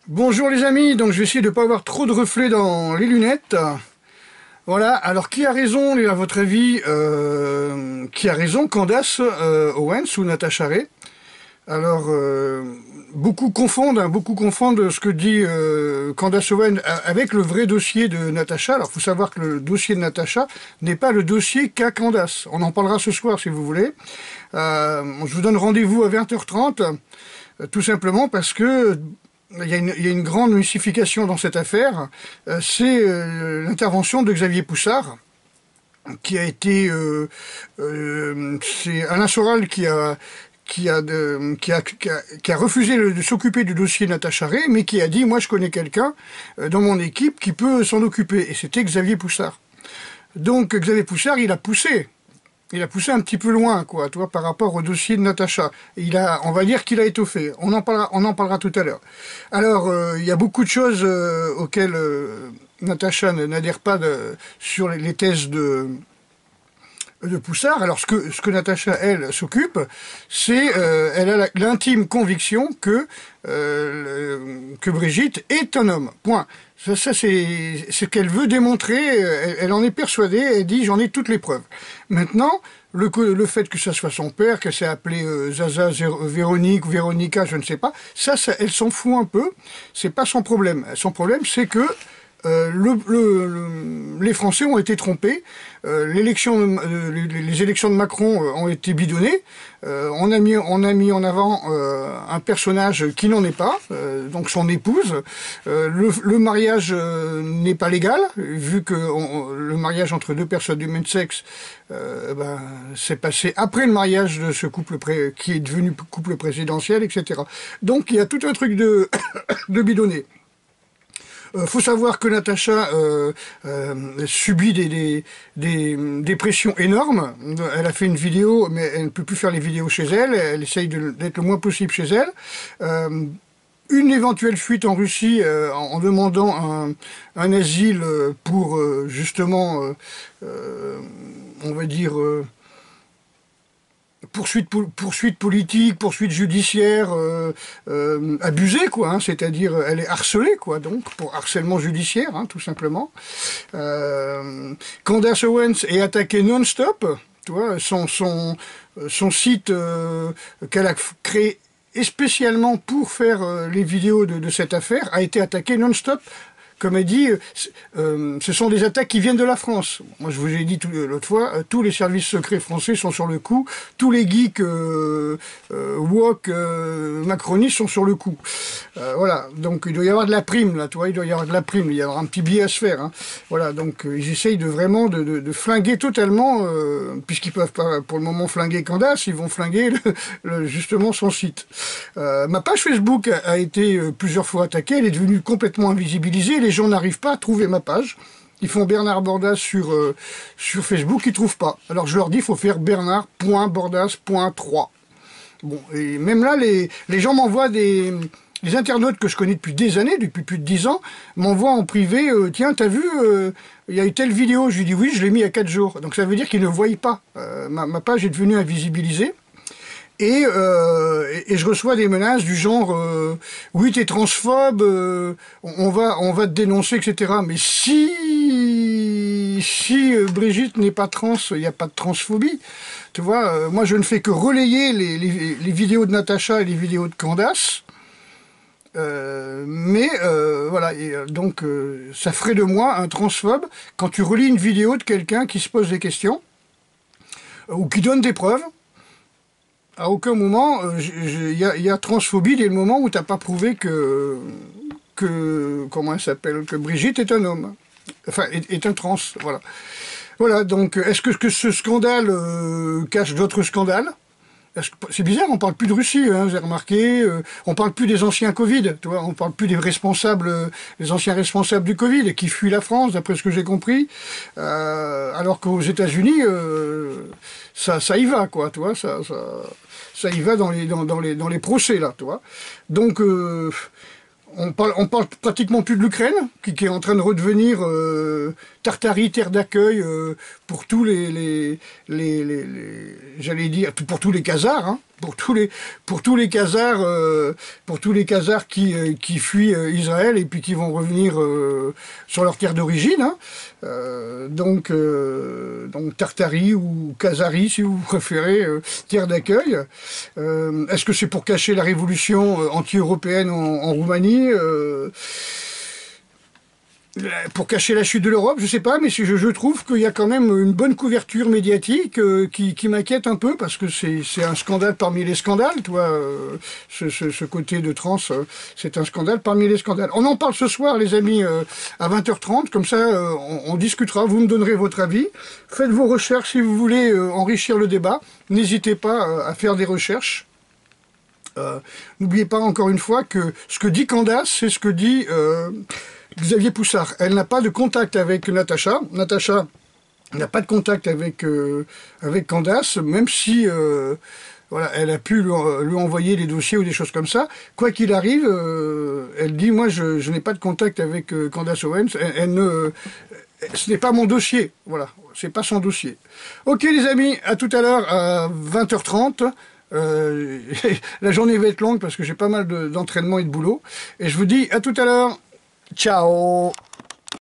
Bonjour les amis, donc je vais essayer de ne pas avoir trop de reflets dans les lunettes. Voilà, alors qui a raison, à votre avis, qui a raison, Candace Owens ou Natasha Ray? Alors, beaucoup confondent ce que dit Candace Owens avec le vrai dossier de Natasha. Alors, il faut savoir que le dossier de Natasha n'est pas le dossier qu'a Candace. On en parlera ce soir si vous voulez. Je vous donne rendez-vous à 20h30, tout simplement parce que il y a une grande mystification dans cette affaire. C'est l'intervention de Xavier Poussard, qui a été... c'est Alain Soral qui a refusé de s'occuper du dossier Natasha Ray, mais qui a dit, moi je connais quelqu'un dans mon équipe qui peut s'en occuper. Et c'était Xavier Poussard. Donc Xavier Poussard, il a poussé un petit peu loin, quoi, tu vois, par rapport au dossier de Natasha. On va dire qu'il a étoffé. On en parlera tout à l'heure. Alors, il y a beaucoup de choses auxquelles Natasha n'adhère pas sur les thèses de Poussard. Alors, ce que Natasha, elle, s'occupe, c'est, elle a l'intime conviction que Brigitte est un homme. Point. Ça c'est ce qu'elle veut démontrer. Elle en est persuadée. Elle dit, j'en ai toutes les preuves. Maintenant, le fait que ça soit son père, qu'elle s'est appelée Zaza Véronique ou Véronica, je ne sais pas, ça elle s'en fout un peu. C'est pas son problème. Son problème, c'est que les Français ont été trompés. Les élections de Macron ont été bidonnées. On a mis en avant un personnage qui n'en est pas, donc son épouse. Le mariage n'est pas légal, vu que le mariage entre deux personnes du même sexe s'est passé après le mariage de ce couple qui est devenu couple présidentiel, etc. Donc il y a tout un truc de bidonné. Faut savoir que Natasha subit des pressions énormes. Elle a fait une vidéo, mais elle ne peut plus faire les vidéos chez elle. Elle essaye d'être le moins possible chez elle. Une éventuelle fuite en Russie en demandant un asile pour justement, on va dire... poursuite politique, poursuite judiciaire abusée, quoi, hein, c'est-à-dire elle est harcelée, quoi, donc pour harcèlement judiciaire, hein, tout simplement. Candace Owens est attaquée non-stop, tu vois, son site qu'elle a créé spécialement pour faire les vidéos de cette affaire a été attaqué non-stop. Comme elle dit, ce sont des attaques qui viennent de la France. Moi, je vous ai dit l'autre fois, tous les services secrets français sont sur le coup, tous les geeks woke macronistes sont sur le coup. Voilà, donc il doit y avoir de la prime, là, tu vois, il doit y avoir de la prime, il y avoir un petit billet à se faire. Hein. Voilà, donc ils essayent vraiment de flinguer totalement, puisqu'ils peuvent pas pour le moment flinguer Candace, ils vont flinguer justement son site. Ma page Facebook a été plusieurs fois attaquée, elle est devenue complètement invisibilisée, les gens n'arrivent pas à trouver ma page. Ils font Bernard Bordas sur Facebook, ils trouvent pas. Alors je leur dis, il faut faire bernard.bordas.3. Bon, et même là, les gens m'envoient les internautes que je connais depuis des années, depuis plus de 10 ans, m'envoient en privé, tiens, t'as vu, il y a eu telle vidéo. Je lui dis oui, je l'ai mis il y a 4 jours. Donc ça veut dire qu'ils ne voient pas. Ma page est devenue invisibilisée. Et je reçois des menaces du genre oui, t'es transphobe, on va te dénoncer, etc. Mais si Brigitte n'est pas trans, il n'y a pas de transphobie. Tu vois, moi je ne fais que relayer les vidéos de Natasha et les vidéos de Candace. Voilà, et, donc ça ferait de moi un transphobe quand tu relis une vidéo de quelqu'un qui se pose des questions ou qui donne des preuves. À aucun moment, il y a transphobie dès le moment où tu n'as pas prouvé que comment elle s'appelle, que Brigitte est un homme, enfin est un trans, voilà. Voilà, donc est-ce que ce scandale cache d'autres scandales? C'est bizarre, on parle plus de Russie, hein, vous avez remarqué, on parle plus des anciens Covid, tu vois, on parle plus des anciens responsables du Covid qui fuient la France, d'après ce que j'ai compris, alors qu'aux États-Unis, ça y va, quoi, tu vois, ça y va dans les procès, là, tu vois. Donc, on parle pratiquement plus de l'Ukraine, qui est en train de redevenir Tartarie, terre d'accueil pour tous j'allais dire, pour tous les Khazars, hein. pour tous les Khazars qui fuient Israël et puis qui vont revenir sur leur terre d'origine, hein. Donc Tartarie ou Khazarie si vous préférez, terre d'accueil. Est-ce que c'est pour cacher la révolution anti-européenne en Roumanie, pour cacher la chute de l'Europe, je sais pas, mais je trouve qu'il y a quand même une bonne couverture médiatique qui m'inquiète un peu, parce que c'est un scandale parmi les scandales, toi, ce côté de trans, c'est un scandale parmi les scandales. On en parle ce soir, les amis, à 20h30, comme ça on discutera, vous me donnerez votre avis, faites vos recherches si vous voulez enrichir le débat, n'hésitez pas à faire des recherches. N'oubliez pas encore une fois que ce que dit Candace, c'est ce que dit Xavier Poussard. Elle n'a pas de contact avec Natacha. Natacha n'a pas de contact avec Candace, même si voilà, elle a pu lui envoyer des dossiers ou des choses comme ça. Quoi qu'il arrive, elle dit, moi je n'ai pas de contact avec Candace Owens. Ce n'est pas mon dossier. Voilà, c'est pas son dossier. Ok les amis, à tout à l'heure à 20h30. La journée va être longue parce que j'ai pas mal d'entraînement et de boulot. Et je vous dis à tout à l'heure. Ciao!